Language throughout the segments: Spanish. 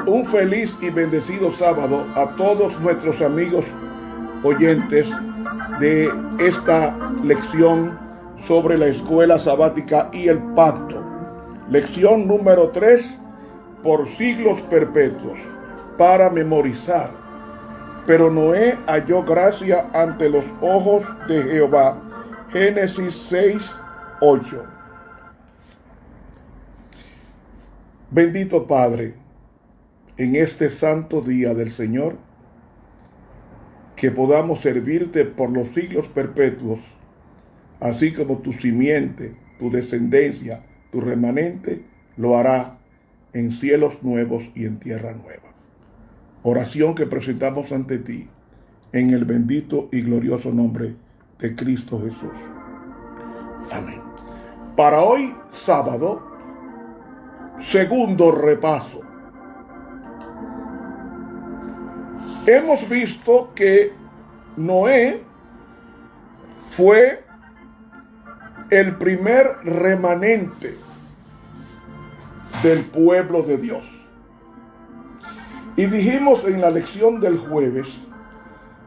Un feliz y bendecido sábado a todos nuestros amigos oyentes de esta lección sobre la escuela sabática y el pacto. Lección número 3, por siglos perpetuos, para memorizar. Pero Noé halló gracia ante los ojos de Jehová. Génesis 6, 8. Bendito Padre, en este santo día del Señor, que podamos servirte por los siglos perpetuos, así como tu simiente, tu descendencia, tu remanente, lo hará en cielos nuevos y en tierra nueva. Oración que presentamos ante ti, en el bendito y glorioso nombre de Cristo Jesús. Amén. Para hoy, sábado, segundo repaso. Hemos visto que Noé fue el primer remanente del pueblo de Dios. Y dijimos en la lección del jueves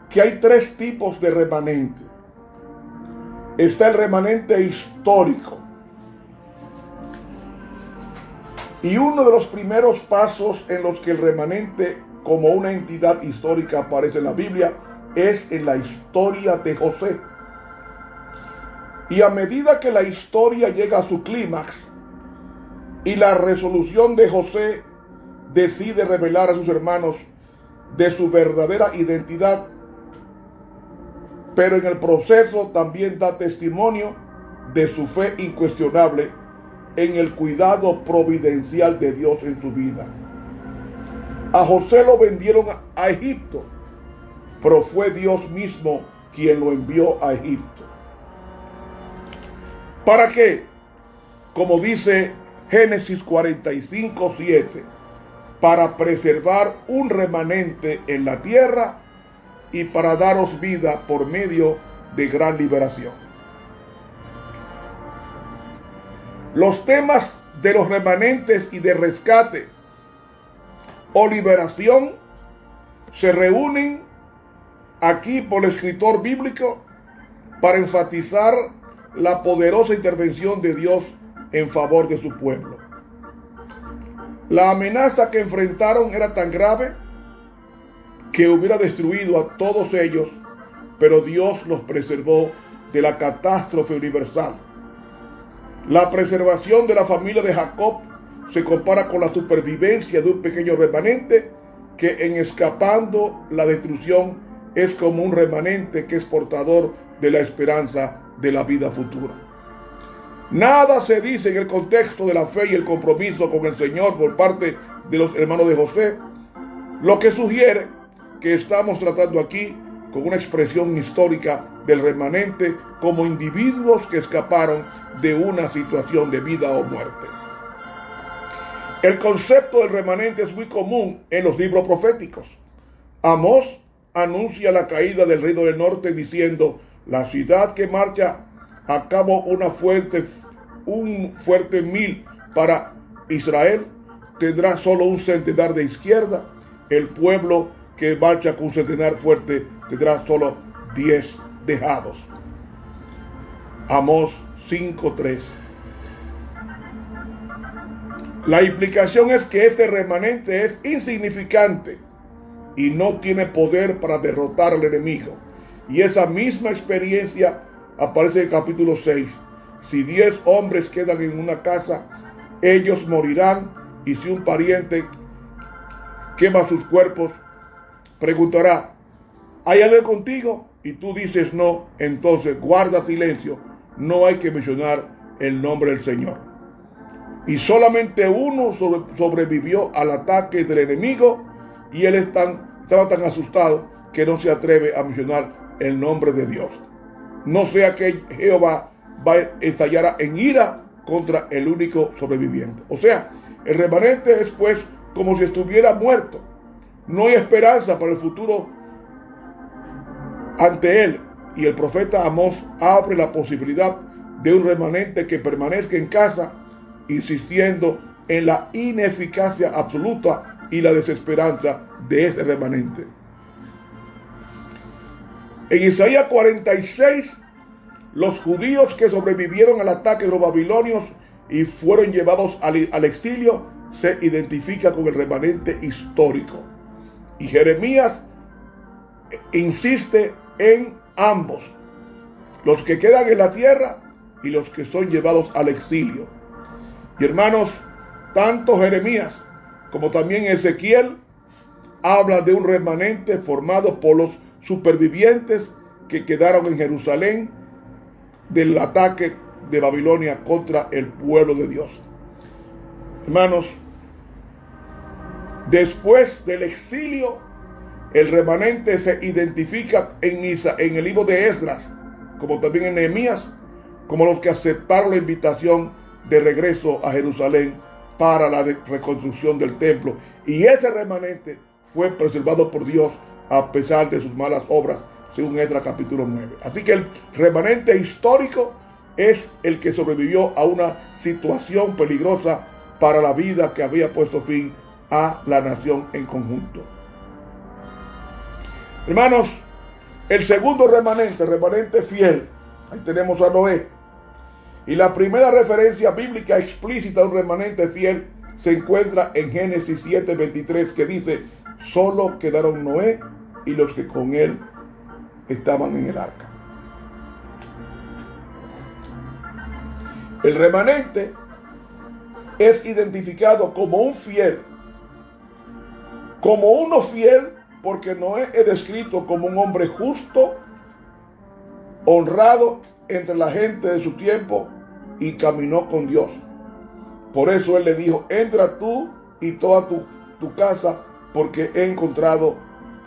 que hay tres tipos de remanente. Está el remanente histórico. Y uno de los primeros pasos en los que el remanente como una entidad histórica aparece en la Biblia es en la historia de José. Y a medida que la historia llega a su clímax y la resolución de José decide revelar a sus hermanos de su verdadera identidad, pero en el proceso también da testimonio de su fe incuestionable en el cuidado providencial de Dios en su vida. A José lo vendieron a Egipto, pero fue Dios mismo quien lo envió a Egipto. ¿Para qué? Como dice Génesis 45:7, para preservar un remanente en la tierra y para daros vida por medio de gran liberación. Los temas de los remanentes y de rescate o liberación se reúnen aquí por el escritor bíblico para enfatizar la poderosa intervención de Dios en favor de su pueblo. La amenaza que enfrentaron era tan grave que hubiera destruido a todos ellos, pero Dios los preservó de la catástrofe universal. La preservación de la familia de Jacob se compara con la supervivencia de un pequeño remanente que en escapando la destrucción es como un remanente que es portador de la esperanza de la vida futura. Nada se dice en el contexto de la fe y el compromiso con el Señor por parte de los hermanos de José, lo que sugiere que estamos tratando aquí con una expresión histórica del remanente como individuos que escaparon de una situación de vida o muerte. El concepto del remanente es muy común en los libros proféticos. Amós anuncia la caída del reino del norte diciendo: la ciudad que marcha a cabo un fuerte mil para Israel tendrá solo un centenar de izquierda. El pueblo que marcha con un centenar fuerte tendrá solo 10 dejados. Amós 5:3. La implicación es que este remanente es insignificante y no tiene poder para derrotar al enemigo. Y esa misma experiencia aparece en el capítulo 6. Si 10 hombres quedan en una casa, ellos morirán, y si un pariente quema sus cuerpos, preguntará: ¿hay alguien contigo? Y tú dices no, entonces guarda silencio. No hay que mencionar el nombre del Señor. Y solamente uno sobrevivió al ataque del enemigo, y él estaba tan asustado que no se atreve a mencionar el nombre de Dios. No sea que Jehová estallara en ira contra el único sobreviviente. O sea, el remanente es pues como si estuviera muerto. No hay esperanza para el futuro ante él. Y el profeta Amós abre la posibilidad de un remanente que permanezca en casa, insistiendo en la ineficacia absoluta y la desesperanza de ese remanente. En Isaías 46, los judíos que sobrevivieron al ataque de los babilonios y fueron llevados al exilio se identifica con el remanente histórico. Y Jeremías insiste en ambos, los que quedan en la tierra y los que son llevados al exilio. Y hermanos, tanto Jeremías como también Ezequiel hablan de un remanente formado por los supervivientes que quedaron en Jerusalén del ataque de Babilonia contra el pueblo de Dios. Hermanos, después del exilio, el remanente se identifica en el libro de Esdras, como también en Nehemías, como los que aceptaron la invitación de regreso a Jerusalén para la reconstrucción del templo. Y ese remanente fue preservado por Dios a pesar de sus malas obras, según Esdras capítulo 9. Así que el remanente histórico es el que sobrevivió a una situación peligrosa para la vida que había puesto fin a la nación en conjunto. Hermanos, el segundo remanente fiel, ahí tenemos a Noé. Y la primera referencia bíblica explícita de un remanente fiel se encuentra en Génesis 7:23, que dice: solo quedaron Noé y los que con él estaban en el arca. El remanente es identificado como un fiel, como uno fiel, porque Noé es descrito como un hombre justo, honrado entre la gente de su tiempo y caminó con Dios. Por eso él le dijo: entra tú y toda tu casa, porque he encontrado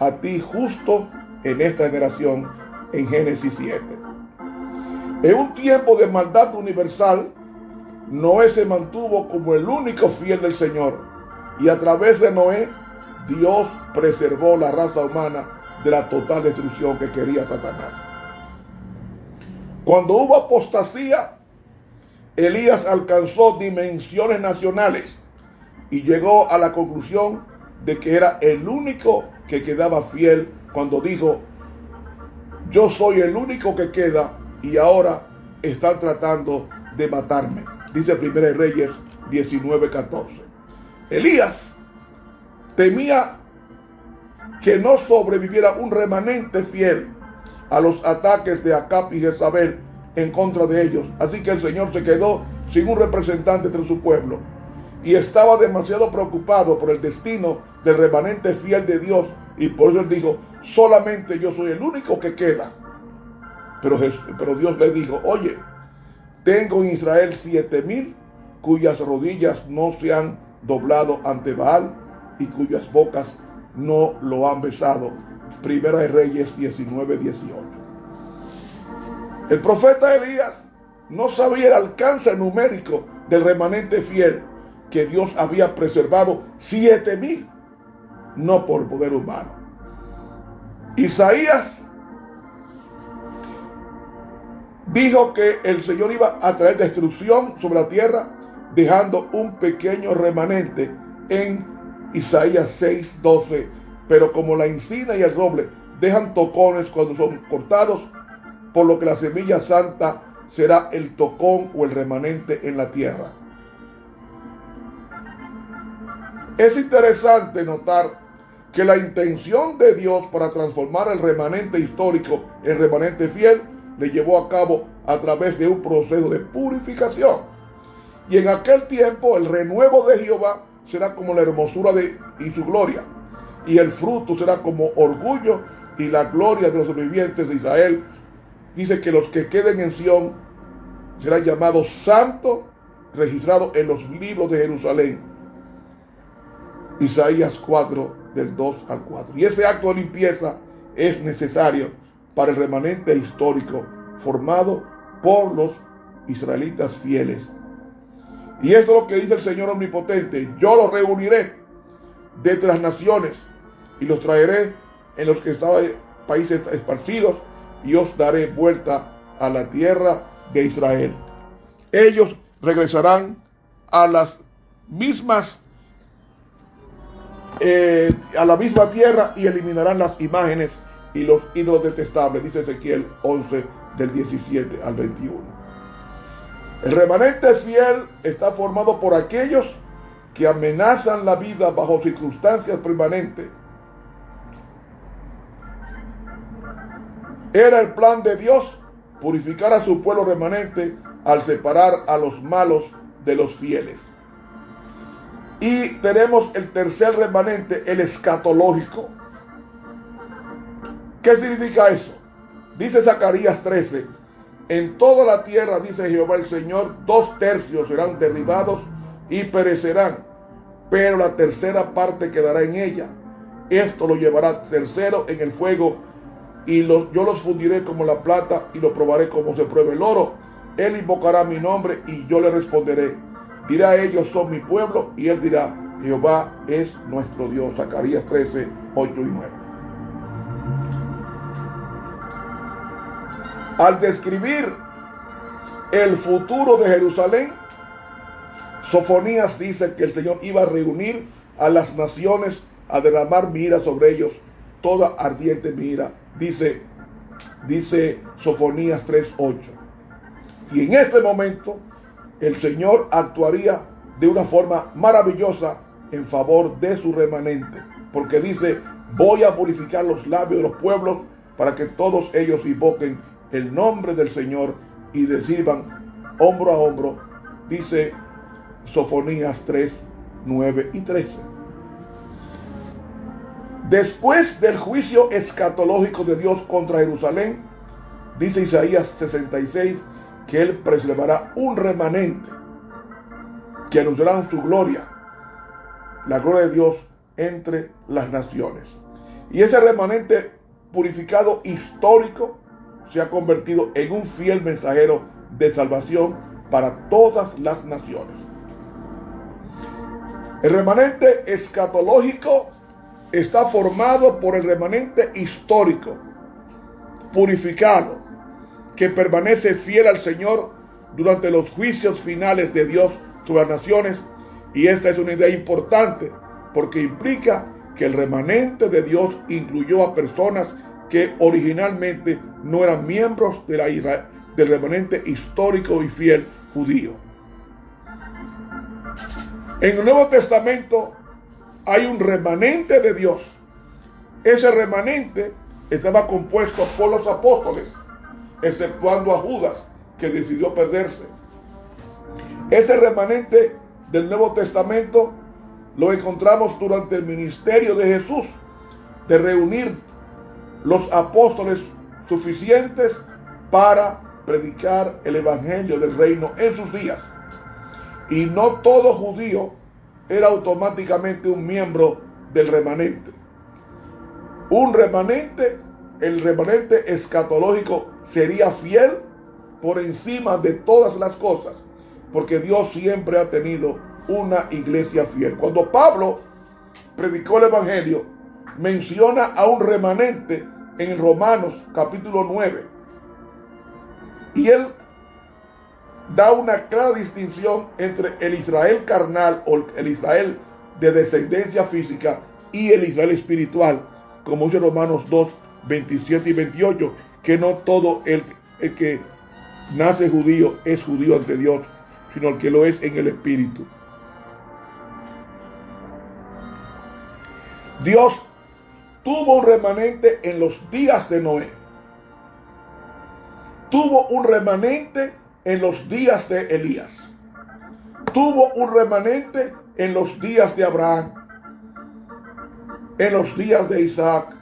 a ti justo en esta generación, en Génesis 7. En un tiempo de maldad universal, Noé se mantuvo como el único fiel del Señor, y a través de Noé, Dios preservó la raza humana de la total destrucción que quería Satanás. Cuando hubo apostasía, Elías alcanzó dimensiones nacionales y llegó a la conclusión de que era el único que quedaba fiel cuando dijo: yo soy el único que queda y ahora están tratando de matarme. Dice 1 Reyes 19:14. Elías temía que no sobreviviera un remanente fiel a los ataques de Acab y Jezabel en contra de ellos. Así que el Señor se quedó sin un representante entre su pueblo y estaba demasiado preocupado por el destino del remanente fiel de Dios, y por eso él dijo: solamente yo soy el único que queda. Pero Dios le dijo: oye, tengo en Israel 7,000 cuyas rodillas no se han doblado ante Baal y cuyas bocas no lo han besado. Primera de Reyes 19:18. El profeta Elías no sabía el alcance numérico del remanente fiel que Dios había preservado, 7,000, no por poder humano. Isaías dijo que el Señor iba a traer destrucción sobre la tierra, dejando un pequeño remanente en Isaías 6:12. Pero como la encina y el roble dejan tocones cuando son cortados, por lo que la semilla santa será el tocón o el remanente en la tierra. Es interesante notar que la intención de Dios para transformar el remanente histórico en remanente fiel le llevó a cabo a través de un proceso de purificación. Y en aquel tiempo el renuevo de Jehová será como la hermosura y su gloria, y el fruto será como orgullo y la gloria de los sobrevivientes de Israel. Dice que los que queden en Sión serán llamados santos, registrados en los libros de Jerusalén. Isaías 4, del 2 al 4. Y ese acto de limpieza es necesario para el remanente histórico formado por los israelitas fieles. Y esto es lo que dice el Señor omnipotente: yo los reuniré de entre las naciones y los traeré en los que estaban países esparcidos, y os daré vuelta a la tierra de Israel. Ellos regresarán a las mismas a la misma tierra y eliminarán las imágenes y los ídolos detestables, dice Ezequiel 11 del 17 al 21. El remanente fiel está formado por aquellos que amenazan la vida bajo circunstancias permanentes. Era el plan de Dios purificar a su pueblo remanente al separar a los malos de los fieles. Y tenemos el tercer remanente, el escatológico. ¿Qué significa eso? Dice Zacarías 13, en toda la tierra, dice Jehová el Señor, 2/3 serán derribados y perecerán, pero la tercera parte quedará en ella. Esto lo llevará tercero en el fuego, y yo los fundiré como la plata y lo probaré como se prueba el oro. Él invocará mi nombre y yo le responderé. Dirá: ellos son mi pueblo, y él dirá: Jehová es nuestro Dios. Zacarías 13, 8 y 9. Al describir el futuro de Jerusalén, Sofonías dice que el Señor iba a reunir a las naciones, a derramar mi ira sobre ellos, toda ardiente mi ira, dice Sofonías 3:8. Y en este momento el Señor actuaría de una forma maravillosa en favor de su remanente, porque dice: voy a purificar los labios de los pueblos para que todos ellos invoquen el nombre del Señor y le sirvan hombro a hombro, dice Sofonías 3, 9 y 13. Después del juicio escatológico de Dios contra Jerusalén, dice Isaías 66, que Él preservará un remanente que anunciarán su gloria, la gloria de Dios entre las naciones. Y ese remanente purificado histórico se ha convertido en un fiel mensajero de salvación para todas las naciones. El remanente escatológico está formado por el remanente histórico, purificado, que permanece fiel al Señor durante los juicios finales de Dios sobre las naciones. Y esta es una idea importante, porque implica que el remanente de Dios incluyó a personas que originalmente no eran miembros de del remanente histórico y fiel judío. En el Nuevo Testamento hay un remanente de Dios. Ese remanente estaba compuesto por los apóstoles, exceptuando a Judas, que decidió perderse. Ese remanente del Nuevo Testamento lo encontramos durante el ministerio de Jesús, de reunir los apóstoles suficientes para predicar el evangelio del reino en sus días. Y no todo judío era automáticamente un miembro del remanente. El remanente escatológico sería fiel por encima de todas las cosas, porque Dios siempre ha tenido una iglesia fiel. Cuando Pablo predicó el evangelio, menciona a un remanente en Romanos capítulo 9, y él da una clara distinción entre el Israel carnal o el Israel de descendencia física y el Israel espiritual, como dice Romanos 2, 27 y 28, que no todo el que nace judío es judío ante Dios, sino el que lo es en el espíritu. Dios tuvo un remanente en los días de Noé. Tuvo un remanente en los días de Elías. Tuvo un remanente en los días de Abraham, en los días de Isaac,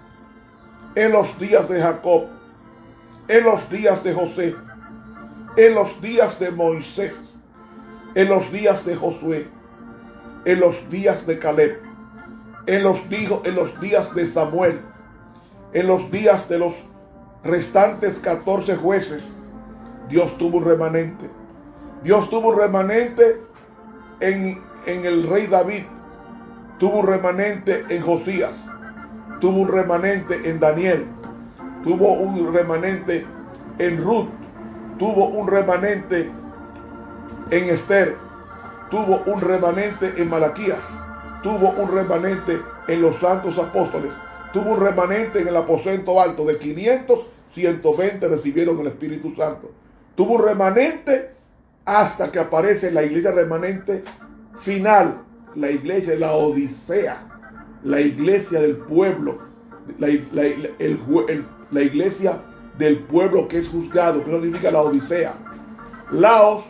en los días de Jacob, en los días de José, en los días de Moisés, en los días de Josué, en los días de Caleb, en los días de Samuel, en los días de los restantes 14 jueces. Dios tuvo un remanente. Dios tuvo un remanente en el rey David. Tuvo un remanente en Josías. Tuvo un remanente en Daniel. tuvo un remanente en Ruth, tuvo un remanente en Esther, tuvo un remanente en Malaquías, tuvo un remanente en los santos apóstoles, tuvo un remanente en el aposento alto. De 500, 120 recibieron el Espíritu Santo. Tuvo un remanente hasta que aparece la iglesia remanente final, la iglesia de la Odisea, la iglesia del pueblo, la iglesia del pueblo que es juzgado, que significa la Odisea. Laos,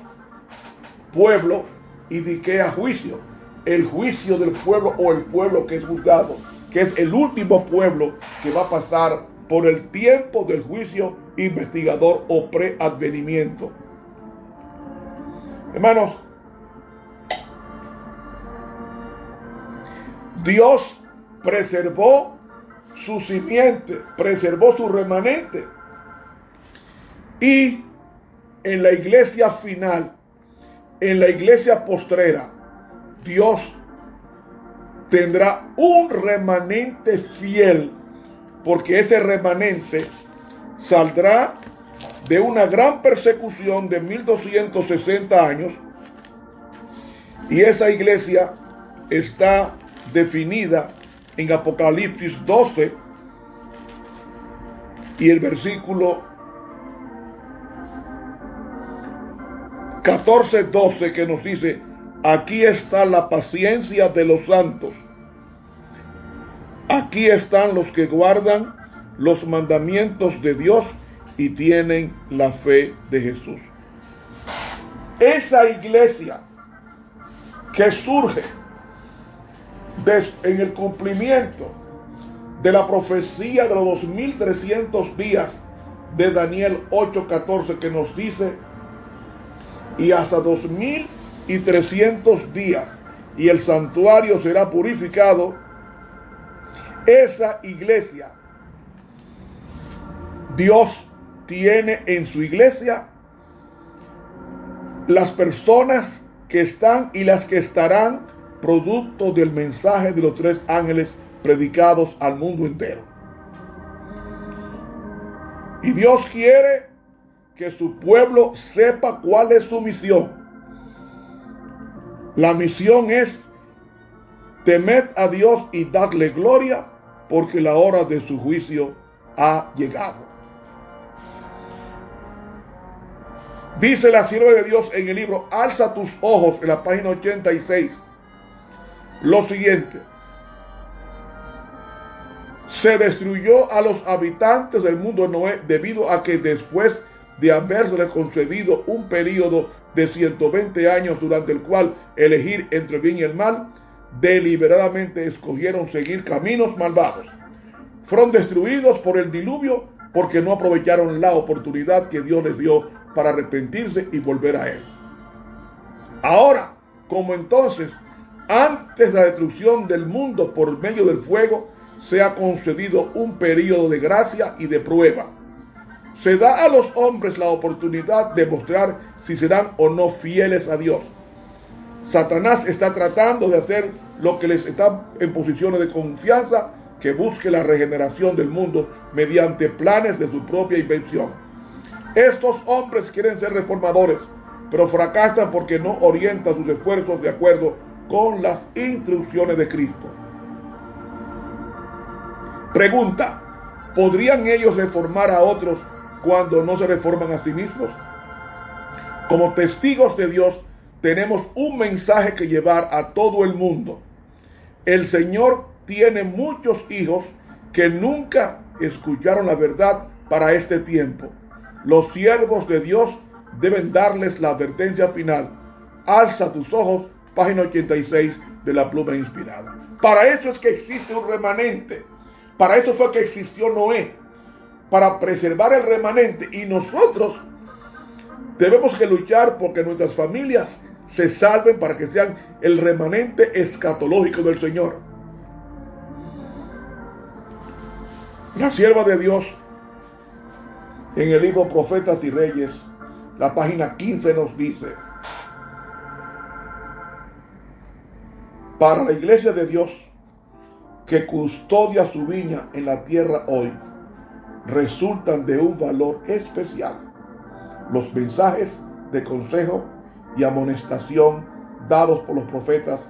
pueblo, y Dikea, juicio. El juicio del pueblo o el pueblo que es juzgado, que es el último pueblo que va a pasar por el tiempo del juicio investigador o preadvenimiento. Hermanos, Dios preservó su simiente, preservó su remanente. Y en la iglesia final, en la iglesia postrera, Dios tendrá un remanente fiel, porque ese remanente saldrá de una gran persecución de 1260 años, y esa iglesia está definida en Apocalipsis 12 y el versículo 14-12, que nos dice: aquí está la paciencia de los santos, aquí están los que guardan los mandamientos de Dios y tienen la fe de Jesús. Esa iglesia que surge en el cumplimiento de la profecía de los 2300 días de Daniel 8:14, que nos dice: y hasta 2300 días y el santuario será purificado. Esa iglesia, Dios tiene en su iglesia las personas que están y las que estarán producto del mensaje de los 3 ángeles predicados al mundo entero. Y Dios quiere que su pueblo sepa cuál es su misión. La misión es: temed a Dios y dadle gloria, porque la hora de su juicio ha llegado. Dice la sierva de Dios en el libro Alza tus ojos, en la página 86, lo siguiente: se destruyó a los habitantes del mundo de Noé debido a que, después de habérsele concedido un periodo de 120 años durante el cual elegir entre el bien y el mal, deliberadamente escogieron seguir caminos malvados. Fueron destruidos por el diluvio porque no aprovecharon la oportunidad que Dios les dio para arrepentirse y volver a Él. Ahora, como entonces, antes de la destrucción del mundo por medio del fuego, se ha concedido un periodo de gracia y de prueba. Se da a los hombres la oportunidad de mostrar si serán o no fieles a Dios. Satanás está tratando de hacer lo que les está en posiciones de confianza, que busque la regeneración del mundo mediante planes de su propia invención. Estos hombres quieren ser reformadores, pero fracasan porque no orientan sus esfuerzos de acuerdo con las instrucciones de Cristo. Pregunta: ¿podrían ellos reformar a otros cuando no se reforman a sí mismos? Como testigos de Dios, tenemos un mensaje que llevar a todo el mundo. El Señor tiene muchos hijos que nunca escucharon la verdad para este tiempo. Los siervos de Dios deben darles la advertencia final. Alza tus ojos, página 86 de la Pluma Inspirada. Para eso es que existe un remanente. Para eso fue que existió Noé, para preservar el remanente. Y nosotros debemos que luchar porque nuestras familias se salven, para que sean el remanente escatológico del Señor. La sierva de Dios, en el libro Profetas y Reyes, la página 15, nos dice: para la iglesia de Dios que custodia su viña en la tierra hoy, resultan de un valor especial. Los mensajes de consejo y amonestación dados por los profetas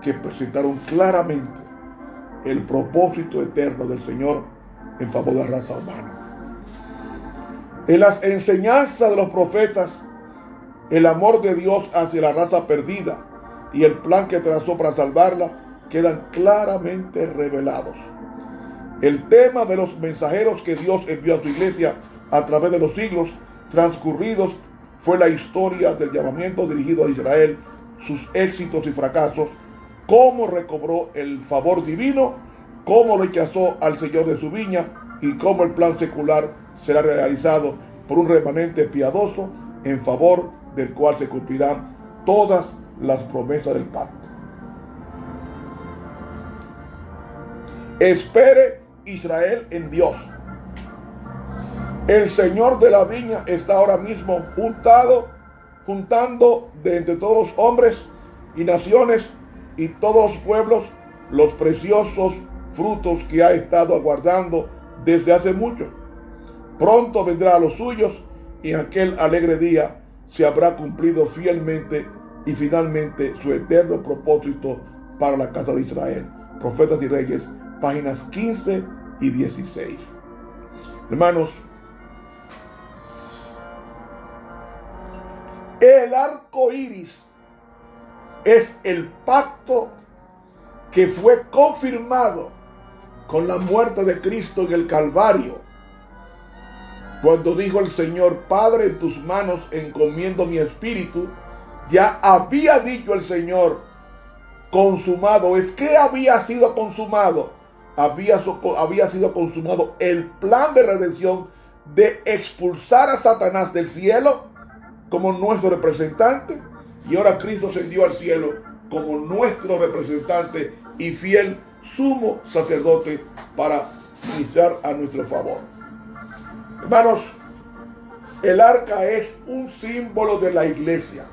que presentaron claramente el propósito eterno del Señor en favor de la raza humana. En las enseñanzas de los profetas, el amor de Dios hacia la raza perdida y el plan que trazó para salvarla quedan claramente revelados. El tema de los mensajeros que Dios envió a su iglesia a través de los siglos transcurridos fue la historia del llamamiento dirigido a Israel, sus éxitos y fracasos, cómo recobró el favor divino, cómo rechazó al Señor de su viña y cómo el plan secular será realizado por un remanente piadoso en favor del cual se cumplirán todas las promesas del pacto. Espere Israel en Dios. El Señor de la viña está ahora mismo juntando de entre todos los hombres y naciones y todos los pueblos los preciosos frutos que ha estado aguardando desde hace mucho. Pronto vendrá a los suyos y en aquel alegre día se habrá cumplido fielmente y finalmente su eterno propósito para la casa de Israel. Profetas y Reyes, páginas 15 y 16. Hermanos, el arco iris es el pacto que fue confirmado con la muerte de Cristo en el Calvario, cuando dijo el Señor: Padre, en tus manos encomiendo mi espíritu. Ya había dicho el Señor: consumado es. ¿Qué había sido consumado? Había sido consumado el plan de redención de expulsar a Satanás del cielo como nuestro representante, y ahora Cristo ascendió al cielo como nuestro representante y fiel sumo sacerdote para ministrar a nuestro favor. Hermanos, el arca es un símbolo de la iglesia.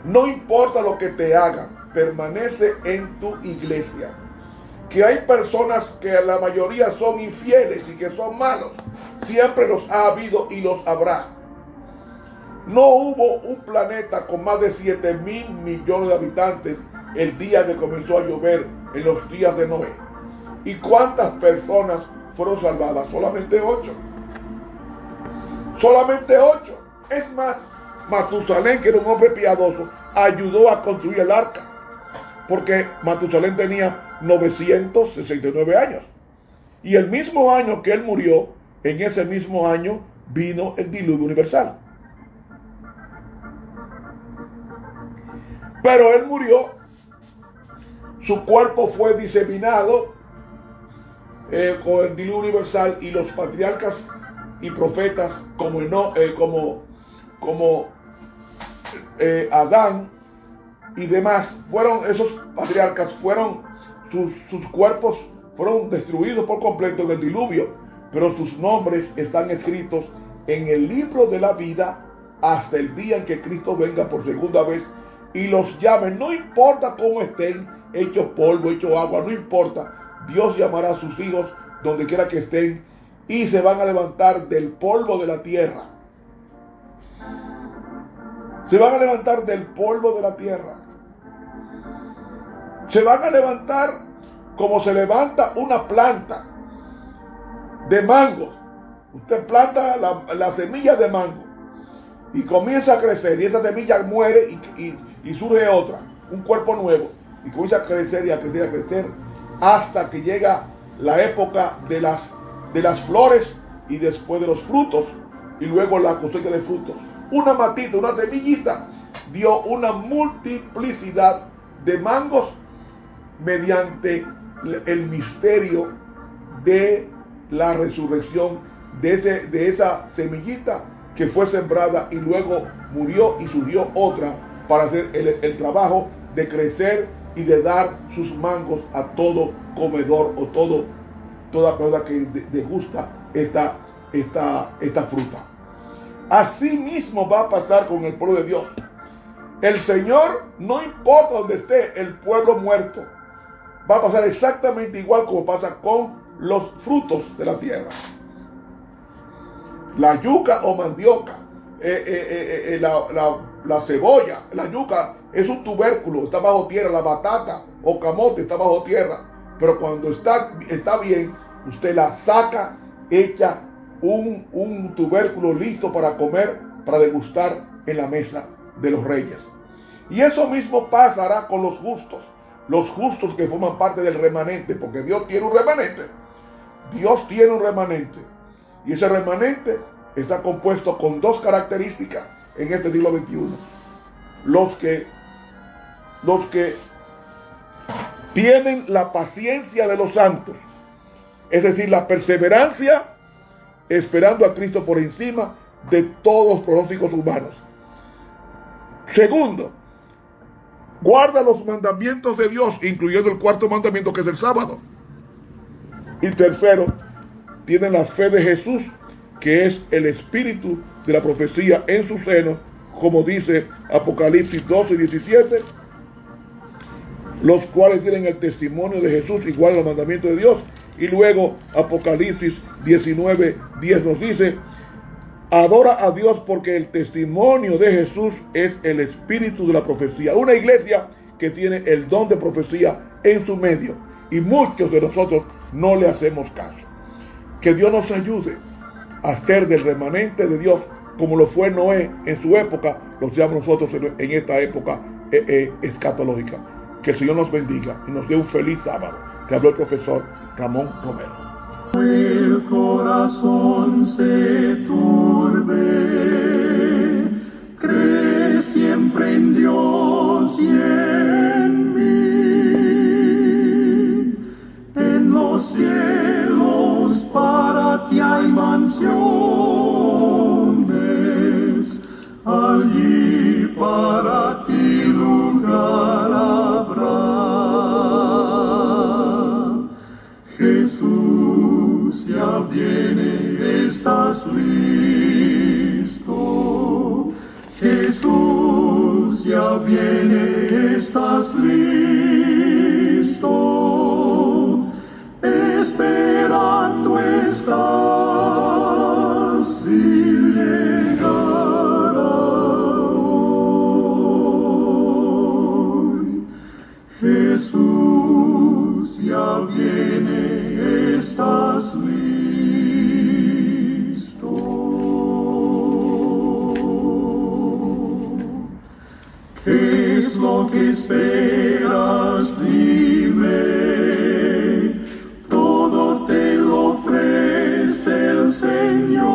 No importa lo que te hagan, permanece en tu iglesia. Que hay personas que la mayoría son infieles y que son malos, siempre los ha habido y los habrá. No hubo un planeta con más de 7,000 millones de habitantes el día que comenzó a llover en los días de Noé. ¿Y cuántas personas fueron salvadas? Solamente 8. Solamente 8. Es más, Matusalén, que era un hombre piadoso, ayudó a construir el arca, porque Matusalén tenía 969 años. Y el mismo año que él murió, en ese mismo año vino el diluvio universal. Pero él murió, su cuerpo fue diseminado con el diluvio universal, y los patriarcas y profetas como Adán y demás, esos patriarcas sus cuerpos fueron destruidos por completo en el diluvio, pero sus nombres están escritos en el libro de la vida hasta el día en que Cristo venga por segunda vez y los llame. No importa cómo estén, hechos polvo, hechos agua, no importa. Dios llamará a sus hijos donde quiera que estén y se van a levantar del polvo de la tierra. Se van a levantar del polvo de la tierra. Se van a levantar como se levanta una planta de mango. Usted planta la semilla de mango y comienza a crecer, y esa semilla muere y surge otra, un cuerpo nuevo, y comienza a crecer y a crecer y a crecer hasta que llega la época de las flores y después de los frutos y luego la cosecha de frutos. Una matita, una semillita dio una multiplicidad de mangos mediante el misterio de la resurrección de esa semillita que fue sembrada y luego murió y surgió otra para hacer el trabajo de crecer y de dar sus mangos a todo comedor o toda persona que degusta esta fruta. Así mismo va a pasar con el pueblo de Dios. El Señor, no importa donde esté el pueblo muerto, va a pasar exactamente igual como pasa con los frutos de la tierra. La yuca o mandioca, la cebolla, la yuca es un tubérculo, está bajo tierra. La batata o camote está bajo tierra. Pero cuando está bien, usted la saca, echa un tubérculo listo para comer, para degustar en la mesa de los reyes. Y eso mismo pasará con los justos que forman parte del remanente, porque Dios tiene un remanente. Dios tiene un remanente. Y ese remanente está compuesto con dos características en este siglo XXI. Los que tienen la paciencia de los santos, es decir, la perseverancia, esperando a Cristo por encima de todos los pronósticos humanos. Segundo, guarda los mandamientos de Dios, incluyendo el cuarto mandamiento, que es el sábado. Y tercero, tienen la fe de Jesús, que es el espíritu de la profecía en su seno, como dice Apocalipsis 12:17, los cuales tienen el testimonio de Jesús y guardan los mandamientos de Dios. Y luego Apocalipsis 19:10 nos dice: adora a Dios porque el testimonio de Jesús es el espíritu de la profecía. Una iglesia que tiene el don de profecía en su medio, y muchos de nosotros no le hacemos caso. Que Dios nos ayude a ser del remanente de Dios, como lo fue Noé en su época, lo seamos nosotros en esta época escatológica. Que el Señor nos bendiga y nos dé un feliz sábado. Que habló el profesor Ramón Romero. El corazón se turbe, cree siempre en Dios y en mí. En los cielos para ti hay mansiones, allí para ti lugar habrá. Jesús ya viene, estás listo. Jesús ya viene, estás listo. Esperando estás y llegará hoy. Jesús ya viene, estás listo. ¿Qué es lo que esperas? Dime, todo te lo ofrece el Señor.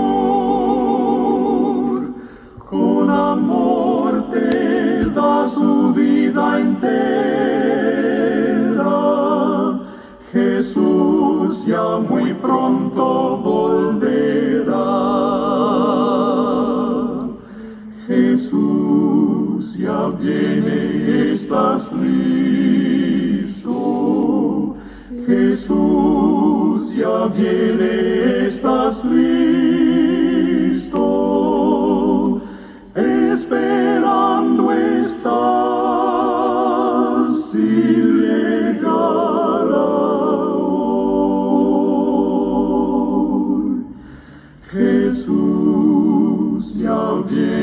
Con amor te da su vida entera. Jesús ya muy pronto volverá. Jesús ya viene, estás listo. Jesús ya viene, estás listo. Esperando estás y llegará hoy. Jesús ya viene.